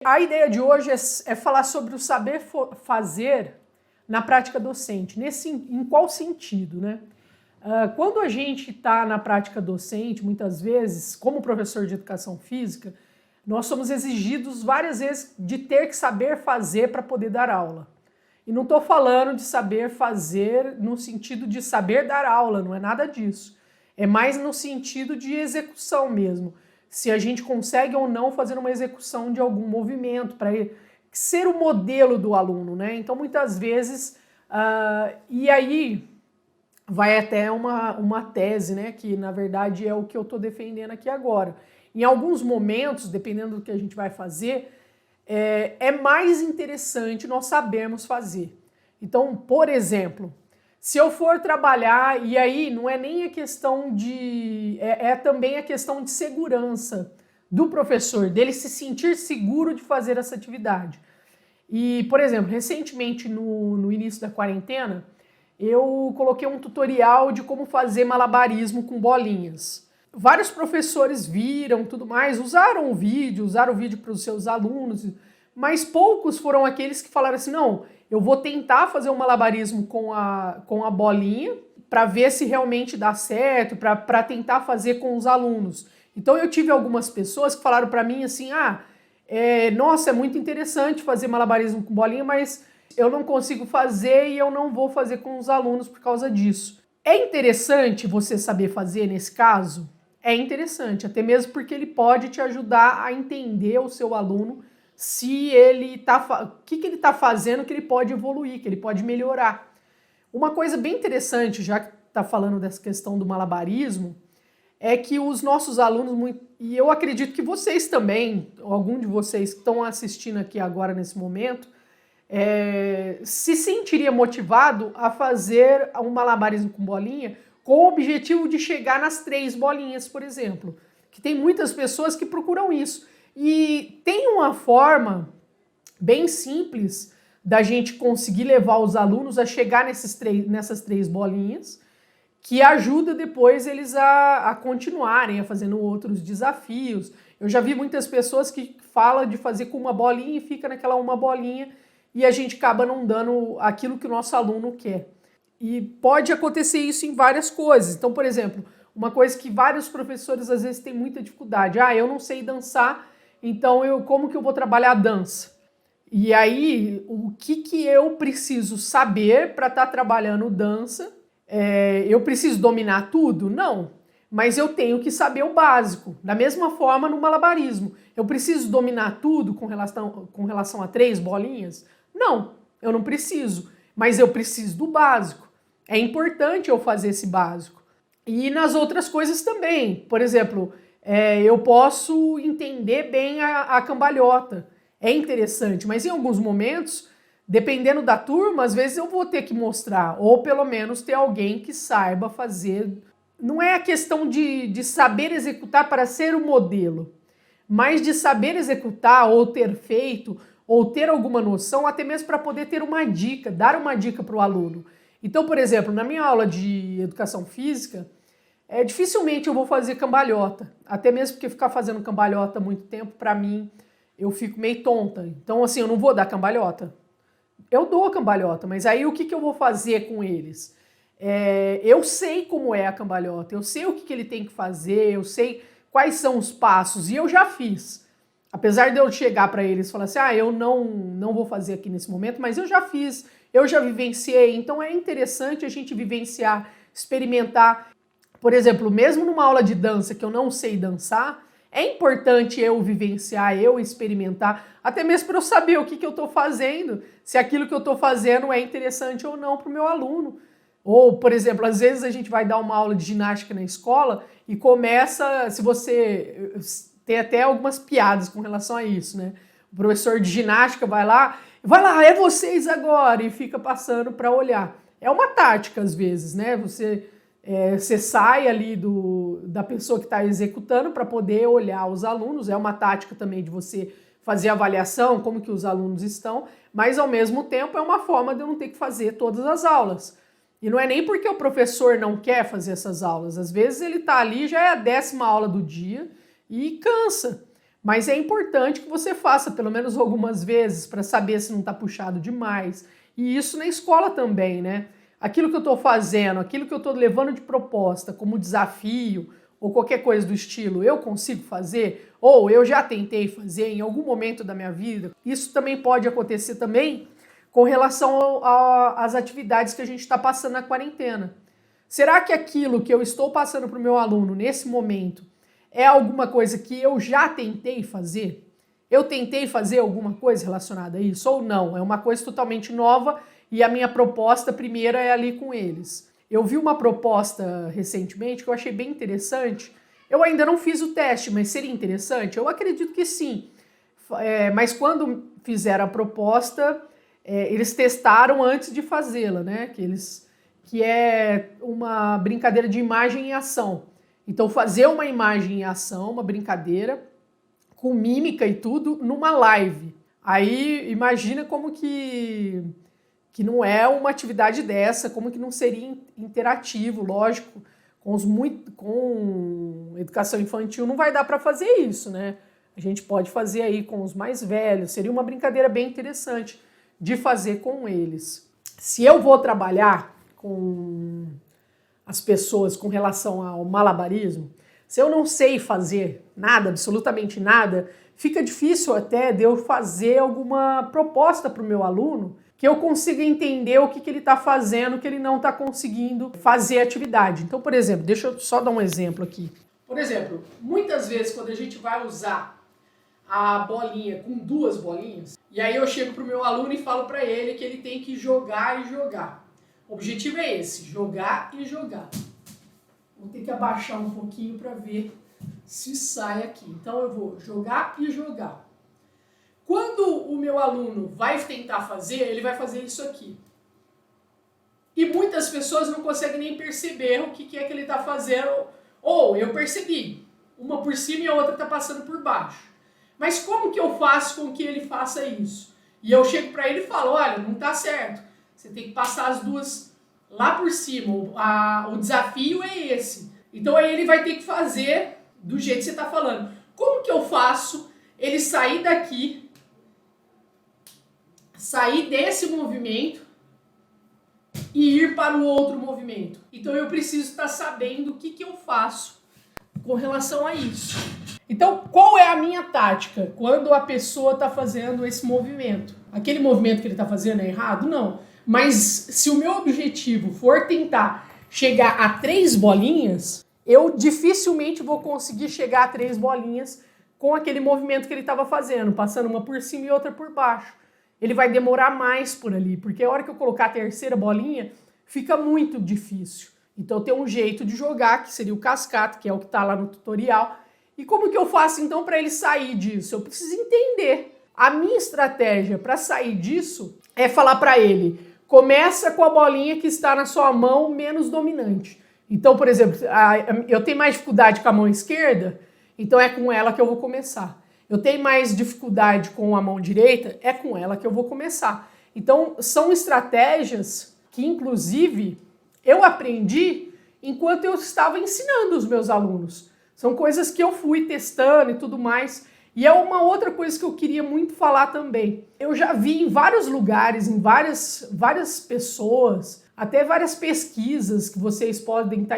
A ideia de hoje é falar sobre o saber fazer na prática docente. Em qual sentido, né? Quando a gente está na prática docente, muitas vezes, como professor de educação física, nós somos exigidos várias vezes de ter que saber fazer para poder dar aula. E não estou falando de saber fazer no sentido de saber dar aula, não é nada disso. É mais no sentido de execução mesmo. Se a gente consegue ou não fazer uma execução de algum movimento, para ser o modelo do aluno, né? Então, muitas vezes, e aí vai até uma tese, né? Que na verdade é o que eu estou defendendo aqui agora. Em alguns momentos, dependendo do que a gente vai fazer, é mais interessante nós sabermos fazer. Então, por exemplo, se eu for trabalhar, e aí não é nem a questão de... é também a questão de segurança do professor, dele se sentir seguro de fazer essa atividade. E, por exemplo, recentemente no início da quarentena, eu coloquei um tutorial de como fazer malabarismo com bolinhas. Vários professores viram, tudo mais, usaram o vídeo para os seus alunos, mas poucos foram aqueles que falaram assim, não, eu vou tentar fazer um malabarismo com a bolinha para ver se realmente dá certo, para tentar fazer com os alunos. Então eu tive algumas pessoas que falaram para mim assim, nossa, é muito interessante fazer malabarismo com bolinha, mas eu não consigo fazer e eu não vou fazer com os alunos por causa disso. É interessante você saber fazer nesse caso? É interessante, até mesmo porque ele pode te ajudar a entender o seu aluno se ele o que ele está fazendo que ele pode evoluir, que ele pode melhorar. Uma coisa bem interessante, já que está falando dessa questão do malabarismo, é que os nossos alunos, e eu acredito que vocês também, algum de vocês que estão assistindo aqui agora nesse momento, se sentiria motivado a fazer um malabarismo com bolinha com o objetivo de chegar nas 3 bolinhas, por exemplo. Que tem muitas pessoas que procuram isso. E tem uma forma bem simples da gente conseguir levar os alunos a chegar nessas 3 bolinhas, que ajuda depois eles a continuarem, a fazendo outros desafios. Eu já vi muitas pessoas que falam de fazer com uma bolinha e fica naquela uma bolinha e a gente acaba não dando aquilo que o nosso aluno quer. E pode acontecer isso em várias coisas. Então, por exemplo, uma coisa que vários professores às vezes têm muita dificuldade. Eu não sei dançar, então como que eu vou trabalhar a dança? E aí, o que eu preciso saber para estar trabalhando dança? Eu preciso dominar tudo? Não. Mas eu tenho que saber o básico. Da mesma forma no malabarismo. Eu preciso dominar tudo com relação a 3 bolinhas? Não, eu não preciso. Mas eu preciso do básico. É importante eu fazer esse básico. E nas outras coisas também. Por exemplo, eu posso entender bem a cambalhota. É interessante, mas em alguns momentos, dependendo da turma, às vezes eu vou ter que mostrar. Ou pelo menos ter alguém que saiba fazer. Não é a questão de saber executar para ser o modelo, mas de saber executar ou ter feito ou ter alguma noção, até mesmo para poder ter uma dica, dar uma dica para o aluno. Então, por exemplo, na minha aula de educação física, dificilmente eu vou fazer cambalhota, até mesmo porque ficar fazendo cambalhota há muito tempo, para mim, eu fico meio tonta. Então, assim, eu não vou dar cambalhota. Eu dou cambalhota, mas aí o que eu vou fazer com eles? Eu sei como é a cambalhota, eu sei o que ele tem que fazer, eu sei quais são os passos, e eu já fiz. Apesar de eu chegar para eles e falar assim, eu não vou fazer aqui nesse momento, mas eu já fiz, eu já vivenciei, então é interessante a gente vivenciar, experimentar. Por exemplo, mesmo numa aula de dança que eu não sei dançar, é importante eu vivenciar, eu experimentar, até mesmo para eu saber o que eu estou fazendo, se aquilo que eu estou fazendo é interessante ou não para o meu aluno. Ou, por exemplo, às vezes a gente vai dar uma aula de ginástica na escola e começa, se você... Tem até algumas piadas com relação a isso, né? O professor de ginástica vai lá, é vocês agora, e fica passando para olhar. É uma tática, às vezes, né? Você sai ali da pessoa que está executando para poder olhar os alunos. É uma tática também de você fazer avaliação, como que os alunos estão, mas ao mesmo tempo é uma forma de eu não ter que fazer todas as aulas. E não é nem porque o professor não quer fazer essas aulas. Às vezes ele está ali, já é a 10ª aula do dia, e cansa. Mas é importante que você faça pelo menos algumas vezes para saber se não está puxado demais. E isso na escola também, né? Aquilo que eu estou fazendo, aquilo que eu estou levando de proposta como desafio ou qualquer coisa do estilo, eu consigo fazer? Ou eu já tentei fazer em algum momento da minha vida? Isso também pode acontecer também com relação às atividades que a gente está passando na quarentena. Será que aquilo que eu estou passando para o meu aluno nesse momento é alguma coisa que eu já tentei fazer? Eu tentei fazer alguma coisa relacionada a isso ou não? É uma coisa totalmente nova e a minha proposta primeira é ali com eles. Eu vi uma proposta recentemente que eu achei bem interessante. Eu ainda não fiz o teste, mas seria interessante? Eu acredito que sim. Mas quando fizeram a proposta, eles testaram antes de fazê-la, né? Que é uma brincadeira de imagem e ação. Então, fazer uma imagem em ação, uma brincadeira, com mímica e tudo, numa live. Aí, imagina como que não é uma atividade dessa, como que não seria interativo, lógico, com educação infantil não vai dar para fazer isso, né? A gente pode fazer aí com os mais velhos, seria uma brincadeira bem interessante de fazer com eles. Se eu vou trabalhar com as pessoas com relação ao malabarismo, se eu não sei fazer nada, absolutamente nada, fica difícil até de eu fazer alguma proposta para o meu aluno que eu consiga entender o que ele está fazendo, que ele não está conseguindo fazer atividade. Então, por exemplo, deixa eu só dar um exemplo aqui. Por exemplo, muitas vezes quando a gente vai usar a bolinha com duas bolinhas, e aí eu chego para o meu aluno e falo para ele que ele tem que jogar e jogar. O objetivo é esse, jogar e jogar. Vou ter que abaixar um pouquinho para ver se sai aqui. Então eu vou jogar e jogar. Quando o meu aluno vai tentar fazer, ele vai fazer isso aqui. E muitas pessoas não conseguem nem perceber o que é que ele está fazendo. Ou eu percebi, uma por cima e a outra está passando por baixo. Mas como que eu faço com que ele faça isso? E eu chego para ele e falo, olha, não está certo. Você tem que passar as duas lá por cima. O desafio é esse. Então aí ele vai ter que fazer do jeito que você está falando. Como que eu faço ele sair daqui, sair desse movimento e ir para o outro movimento? Então eu preciso estar sabendo o que eu faço com relação a isso. Então, qual é a minha tática quando a pessoa está fazendo esse movimento? Aquele movimento que ele está fazendo é errado? Não. Mas se o meu objetivo for tentar chegar a 3 bolinhas, eu dificilmente vou conseguir chegar a 3 bolinhas com aquele movimento que ele estava fazendo, passando uma por cima e outra por baixo. Ele vai demorar mais por ali, porque a hora que eu colocar a terceira bolinha, fica muito difícil. Então tem um jeito de jogar, que seria o cascata, que é o que está lá no tutorial. E como que eu faço então para ele sair disso? Eu preciso entender. A minha estratégia para sair disso é falar para ele, começa com a bolinha que está na sua mão menos dominante. Então, por exemplo, eu tenho mais dificuldade com a mão esquerda, então é com ela que eu vou começar. Eu tenho mais dificuldade com a mão direita, é com ela que eu vou começar. Então, são estratégias que, inclusive, eu aprendi enquanto eu estava ensinando os meus alunos. São coisas que eu fui testando e tudo mais. E é uma outra coisa que eu queria muito falar também. Eu já vi em vários lugares, em várias pessoas, até várias pesquisas que vocês podem estar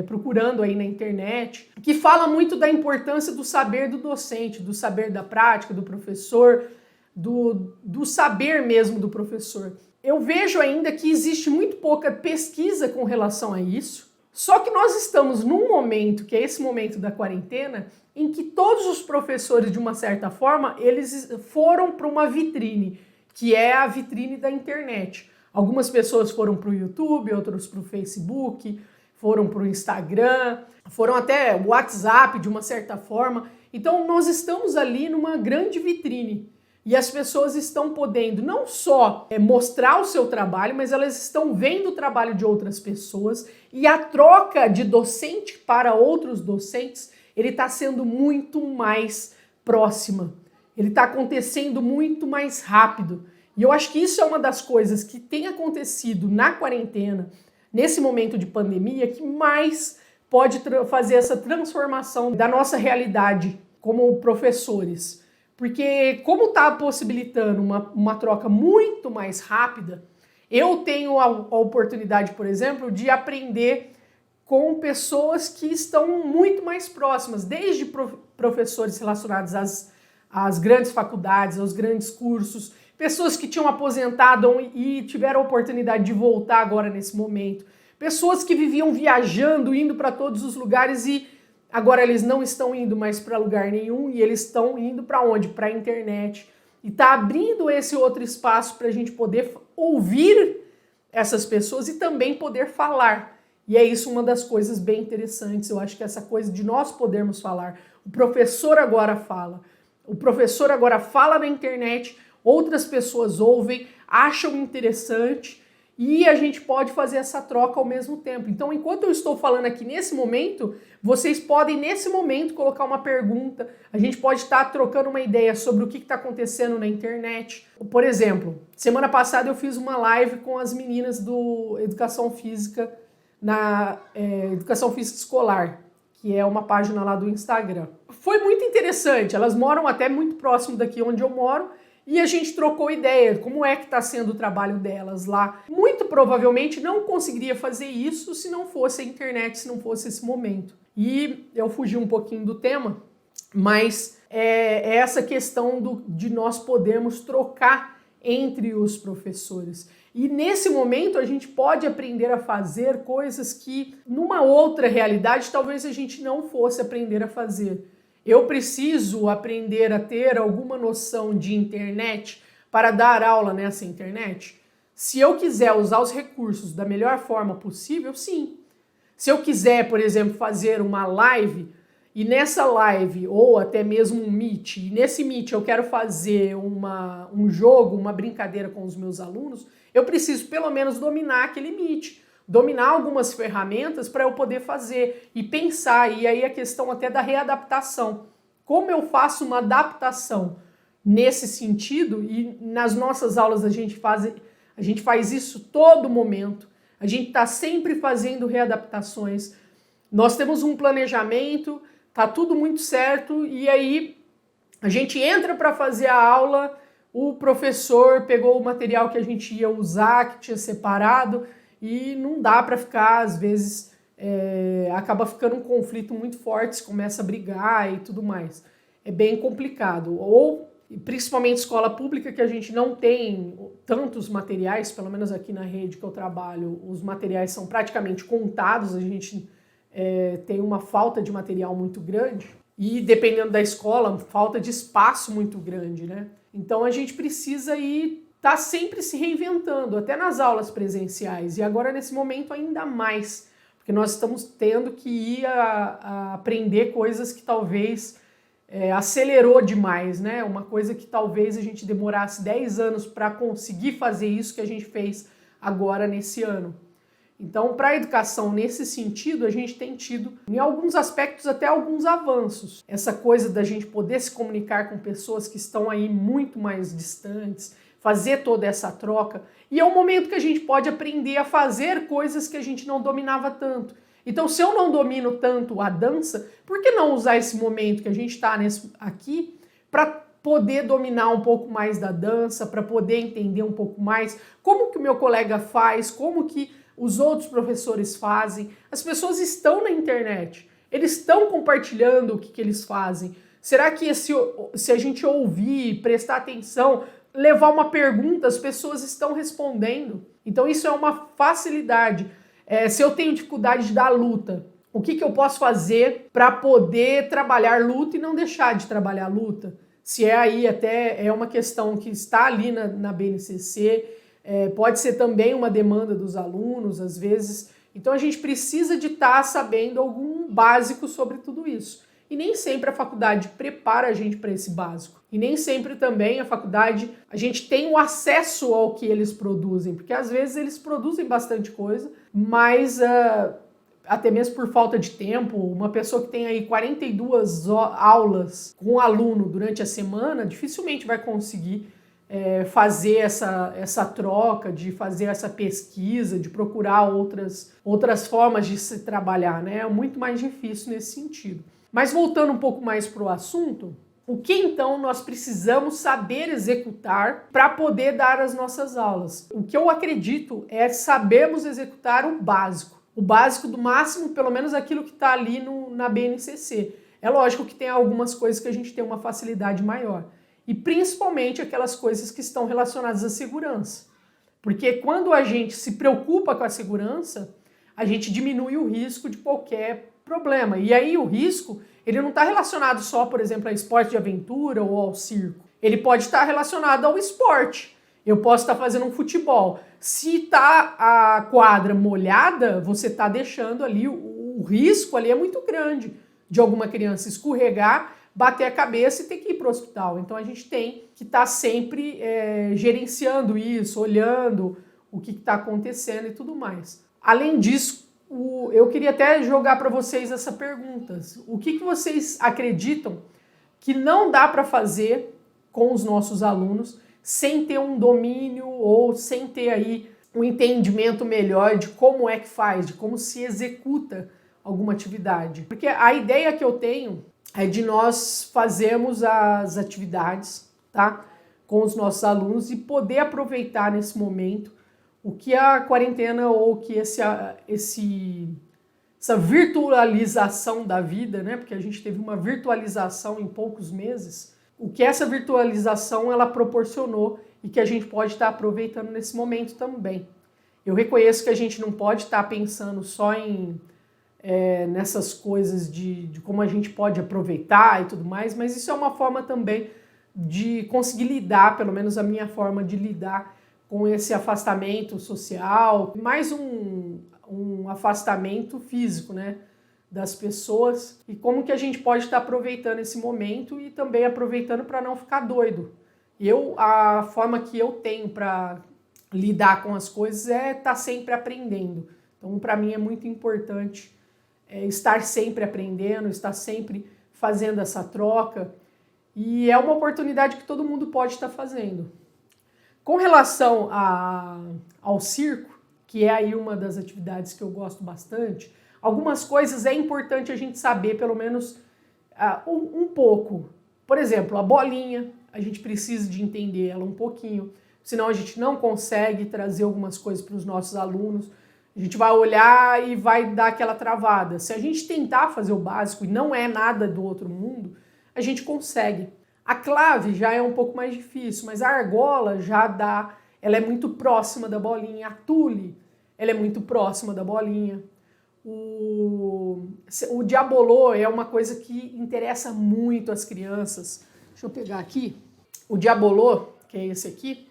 procurando aí na internet, que fala muito da importância do saber do docente, do saber da prática, do professor, do saber mesmo do professor. Eu vejo ainda que existe muito pouca pesquisa com relação a isso. Só que nós estamos num momento, que é esse momento da quarentena, em que todos os professores, de uma certa forma, eles foram para uma vitrine, que é a vitrine da internet. Algumas pessoas foram para o YouTube, outros para o Facebook, foram para o Instagram, foram até o WhatsApp, de uma certa forma. Então, nós estamos ali numa grande vitrine. E as pessoas estão podendo não só mostrar o seu trabalho, mas elas estão vendo o trabalho de outras pessoas e a troca de docente para outros docentes, ele está sendo muito mais próxima. Ele está acontecendo muito mais rápido. E eu acho que isso é uma das coisas que tem acontecido na quarentena, nesse momento de pandemia, que mais pode fazer essa transformação da nossa realidade como professores. Porque como está possibilitando uma troca muito mais rápida, eu tenho a oportunidade, por exemplo, de aprender com pessoas que estão muito mais próximas, desde professores relacionados às grandes faculdades, aos grandes cursos, pessoas que tinham aposentado e tiveram a oportunidade de voltar agora nesse momento, pessoas que viviam viajando, indo para todos os lugares e agora eles não estão indo mais para lugar nenhum e eles estão indo para onde? Para a internet. E está abrindo esse outro espaço para a gente poder ouvir essas pessoas e também poder falar. E é isso uma das coisas bem interessantes. Eu acho que essa coisa de nós podermos falar. O professor agora fala. O professor agora fala na internet, outras pessoas ouvem, acham interessante e a gente pode fazer essa troca ao mesmo tempo. Então, enquanto eu estou falando aqui nesse momento, vocês podem, nesse momento, colocar uma pergunta. A gente pode estar trocando uma ideia sobre o que está acontecendo na internet. Por exemplo, semana passada eu fiz uma live com as meninas do Educação Física, na Educação Física Escolar, que é uma página lá do Instagram. Foi muito interessante, elas moram até muito próximo daqui onde eu moro e a gente trocou ideia, como é que está sendo o trabalho delas lá. Muito provavelmente não conseguiria fazer isso se não fosse a internet, se não fosse esse momento. E eu fugi um pouquinho do tema, mas é essa questão de nós podermos trocar entre os professores. E nesse momento a gente pode aprender a fazer coisas que numa outra realidade talvez a gente não fosse aprender a fazer. Eu preciso aprender a ter alguma noção de internet para dar aula nessa internet? Se eu quiser usar os recursos da melhor forma possível, sim. Se eu quiser, por exemplo, fazer uma live e nessa live, ou até mesmo um Meet, e nesse Meet eu quero fazer um jogo, uma brincadeira com os meus alunos, eu preciso pelo menos dominar aquele Meet, dominar algumas ferramentas para eu poder fazer e pensar, e aí a questão até da readaptação. Como eu faço uma adaptação nesse sentido, e nas nossas aulas a gente faz isso todo momento, a gente está sempre fazendo readaptações, nós temos um planejamento, tá tudo muito certo e aí a gente entra para fazer a aula, o professor pegou o material que a gente ia usar, que tinha separado e não dá para ficar, às vezes acaba ficando um conflito muito forte, começa a brigar e tudo mais. É bem complicado. Ou, principalmente escola pública, que a gente não tem tantos materiais, pelo menos aqui na rede que eu trabalho, os materiais são praticamente contados, a gente tem uma falta de material muito grande e, dependendo da escola, falta de espaço muito grande, né? Então a gente precisa estar sempre se reinventando, até nas aulas presenciais, e agora nesse momento ainda mais, porque nós estamos tendo que ir a aprender coisas que talvez acelerou demais, né? Uma coisa que talvez a gente demorasse 10 anos para conseguir fazer isso que a gente fez agora nesse ano. Então, para a educação, nesse sentido, a gente tem tido, em alguns aspectos, até alguns avanços. Essa coisa da gente poder se comunicar com pessoas que estão aí muito mais distantes, fazer toda essa troca. E é um momento que a gente pode aprender a fazer coisas que a gente não dominava tanto. Então, se eu não domino tanto a dança, por que não usar esse momento que a gente está aqui para poder dominar um pouco mais da dança, para poder entender um pouco mais como que o meu colega faz, como que os outros professores fazem. As pessoas estão na internet, eles estão compartilhando o que eles fazem. Será que se a gente ouvir, prestar atenção, levar uma pergunta, as pessoas estão respondendo? Então isso é uma facilidade. Se eu tenho dificuldade de dar luta, o que eu posso fazer para poder trabalhar luta e não deixar de trabalhar luta? Se aí até é uma questão que está ali na BNCC, pode ser também uma demanda dos alunos, às vezes. Então a gente precisa de estar sabendo algum básico sobre tudo isso. E nem sempre a faculdade prepara a gente para esse básico. E nem sempre também a gente tem o acesso ao que eles produzem, porque às vezes eles produzem bastante coisa, mas até mesmo por falta de tempo, uma pessoa que tem aí 42 aulas com um aluno durante a semana, dificilmente vai conseguir fazer essa troca, de fazer essa pesquisa, de procurar outras formas de se trabalhar, né? É muito mais difícil nesse sentido. Mas voltando um pouco mais para o assunto, o que então nós precisamos saber executar para poder dar as nossas aulas? O que eu acredito é sabermos executar o básico do máximo, pelo menos aquilo que está ali na BNCC. É lógico que tem algumas coisas que a gente tem uma facilidade maior, e principalmente aquelas coisas que estão relacionadas à segurança. Porque quando a gente se preocupa com a segurança, a gente diminui o risco de qualquer problema. E aí o risco, ele não está relacionado só, por exemplo, a esporte de aventura ou ao circo. Ele pode estar relacionado ao esporte. Eu posso estar fazendo um futebol. Se está a quadra molhada, você está deixando ali, o risco ali é muito grande de alguma criança escorregar, bater a cabeça e ter que ir para o hospital. Então a gente tem que estar sempre gerenciando isso, olhando o que está acontecendo e tudo mais. Além disso, eu queria até jogar para vocês essa pergunta. O que vocês acreditam que não dá para fazer com os nossos alunos sem ter um domínio ou sem ter aí um entendimento melhor de como é que faz, de como se executa alguma atividade? Porque a ideia que eu tenho é de nós fazermos as atividades, tá, com os nossos alunos e poder aproveitar nesse momento o que a quarentena ou que essa virtualização da vida, né, porque a gente teve uma virtualização em poucos meses, o que essa virtualização ela proporcionou e que a gente pode estar aproveitando nesse momento também. Eu reconheço que a gente não pode estar pensando só nessas coisas de como a gente pode aproveitar e tudo mais, mas isso é uma forma também de conseguir lidar, pelo menos a minha forma de lidar com esse afastamento social, mais um afastamento físico, né, das pessoas, e como que a gente pode estar aproveitando esse momento e também aproveitando para não ficar doido. A forma que eu tenho para lidar com as coisas é estar sempre aprendendo. Então, para mim é muito importante estar sempre aprendendo, estar sempre fazendo essa troca, e é uma oportunidade que todo mundo pode estar fazendo. Com relação ao circo, que é aí uma das atividades que eu gosto bastante, algumas coisas é importante a gente saber, pelo menos um pouco. Por exemplo, a bolinha, a gente precisa de entender ela um pouquinho, senão a gente não consegue trazer algumas coisas para os nossos alunos. A gente vai olhar e vai dar aquela travada. Se a gente tentar fazer o básico e não é nada do outro mundo, a gente consegue. A clave já é um pouco mais difícil, mas a argola já dá, ela é muito próxima da bolinha. A tule, ela é muito próxima da bolinha. O diabolô é uma coisa que interessa muito as crianças. Deixa eu pegar aqui. O diabolô, que é esse aqui,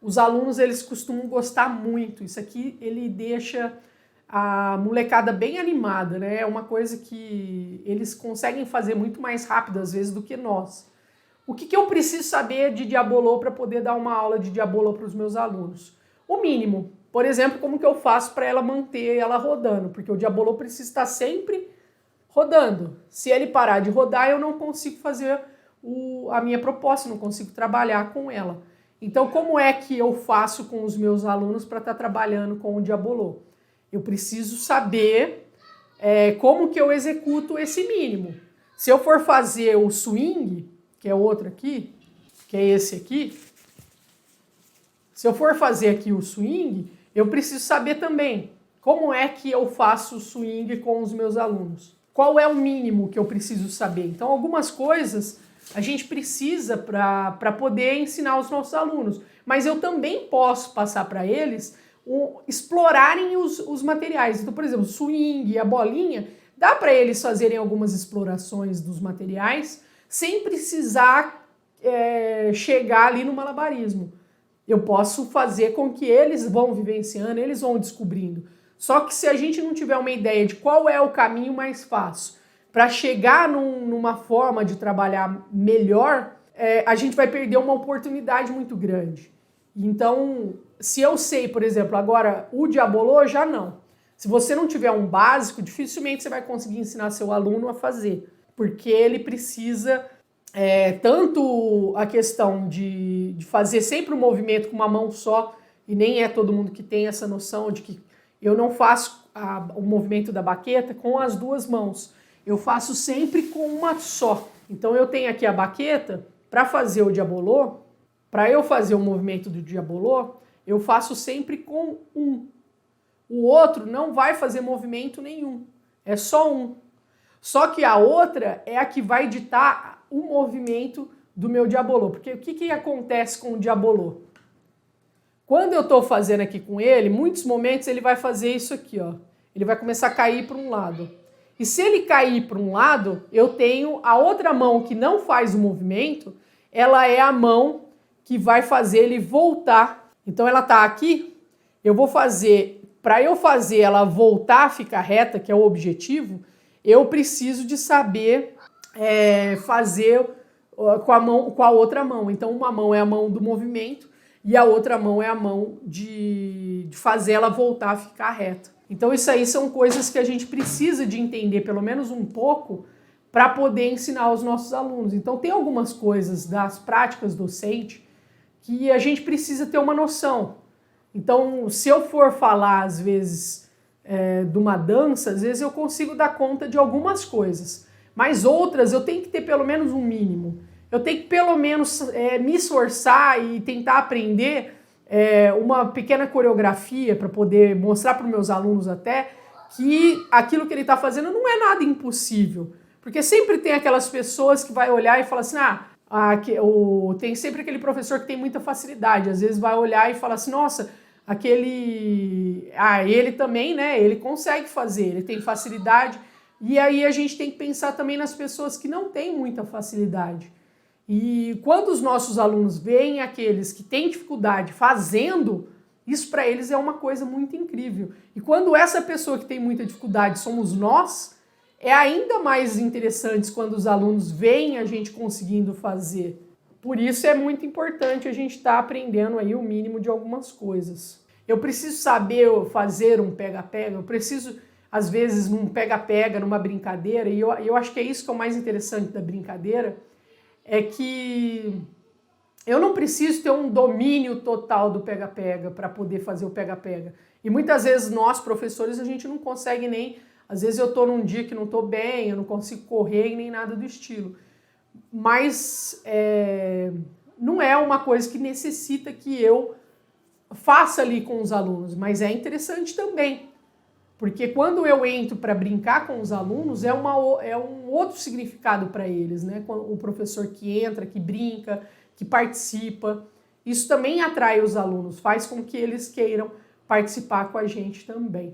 os alunos eles costumam gostar muito. Isso aqui ele deixa a molecada bem animada, né? É uma coisa que eles conseguem fazer muito mais rápido às vezes do que nós. O que eu preciso saber de diabolô para poder dar uma aula de diabolô para os meus alunos? O mínimo. Por exemplo, como que eu faço para ela manter ela rodando? Porque o diabolô precisa estar sempre rodando. Se ele parar de rodar, eu não consigo fazer a minha proposta, não consigo trabalhar com ela. Então, como é que eu faço com os meus alunos para estar trabalhando com o diabolô? Eu preciso saber como que eu executo esse mínimo. Se eu for fazer o swing, que é outro aqui, que é esse aqui, se eu for fazer aqui o swing, eu preciso saber também como é que eu faço o swing com os meus alunos. Qual é o mínimo que eu preciso saber? Então, algumas coisas a gente precisa para poder ensinar os nossos alunos, mas eu também posso passar para eles explorarem os materiais. Então, por exemplo, o swing e a bolinha, dá para eles fazerem algumas explorações dos materiais sem precisar chegar ali no malabarismo. Eu posso fazer com que eles vão vivenciando, eles vão descobrindo. Só que se a gente não tiver uma ideia de qual é o caminho mais fácil para chegar numa forma de trabalhar melhor, a gente vai perder uma oportunidade muito grande. Então, se eu sei, por exemplo, agora o diabolô, já não. Se você não tiver um básico, dificilmente você vai conseguir ensinar seu aluno a fazer, porque ele precisa tanto a questão de fazer sempre o movimento com uma mão só, e nem é todo mundo que tem essa noção de que eu não faço o movimento da baqueta com as duas mãos. eu faço sempre com uma só. Então eu tenho aqui a baqueta, para fazer o diabolô, para eu fazer o movimento do diabolô, eu faço sempre com um. O outro não vai fazer movimento nenhum, é só um. Só que a outra é a que vai ditar o movimento do meu diabolô. Porque o que acontece com o diabolô? Quando eu estou fazendo aqui com ele, muitos momentos ele vai fazer isso aqui, ó. Ele vai começar a cair para um lado. E se ele cair para um lado, eu tenho a outra mão que não faz o movimento, ela é a mão que vai fazer ele voltar. Então ela está aqui, eu vou fazer, para eu fazer ela voltar a ficar reta, que é o objetivo, eu preciso de saber fazer com a outra mão. Então uma mão é a mão do movimento e a outra mão é a mão de fazer ela voltar a ficar reta. Então isso aí são coisas que a gente precisa de entender pelo menos um pouco para poder ensinar aos nossos alunos. Então tem algumas coisas das práticas docentes que a gente precisa ter uma noção. Então se eu for falar às vezes de uma dança, às vezes eu consigo dar conta de algumas coisas, mas outras eu tenho que ter pelo menos um mínimo. Eu tenho que pelo menos me esforçar e tentar aprender uma pequena coreografia para poder mostrar para os meus alunos até que aquilo que ele está fazendo não é nada impossível. Porque sempre tem aquelas pessoas que vai olhar e falar assim, tem sempre aquele professor que tem muita facilidade, às vezes vai olhar e falar assim, nossa, ele também, né, ele consegue fazer, ele tem facilidade, e aí a gente tem que pensar também nas pessoas que não têm muita facilidade. E quando os nossos alunos veem aqueles que têm dificuldade fazendo, isso para eles é uma coisa muito incrível. E quando essa pessoa que tem muita dificuldade somos nós, é ainda mais interessante quando os alunos veem a gente conseguindo fazer. Por isso é muito importante a gente estar aprendendo aí o mínimo de algumas coisas. Eu preciso saber fazer um pega-pega, eu preciso, às vezes, num pega-pega, numa brincadeira, e eu acho que é isso que é o mais interessante da brincadeira, é que eu não preciso ter um domínio total do pega-pega para poder fazer o pega-pega. E muitas vezes nós, professores, a gente não consegue nem... Às vezes eu estou num dia que não estou bem, eu não consigo correr nem nada do estilo. Mas não é uma coisa que necessita que eu faça ali com os alunos, mas é interessante também. Porque quando eu entro para brincar com os alunos, é um outro significado para eles, né? O professor que entra, que brinca, que participa, isso também atrai os alunos, faz com que eles queiram participar com a gente também.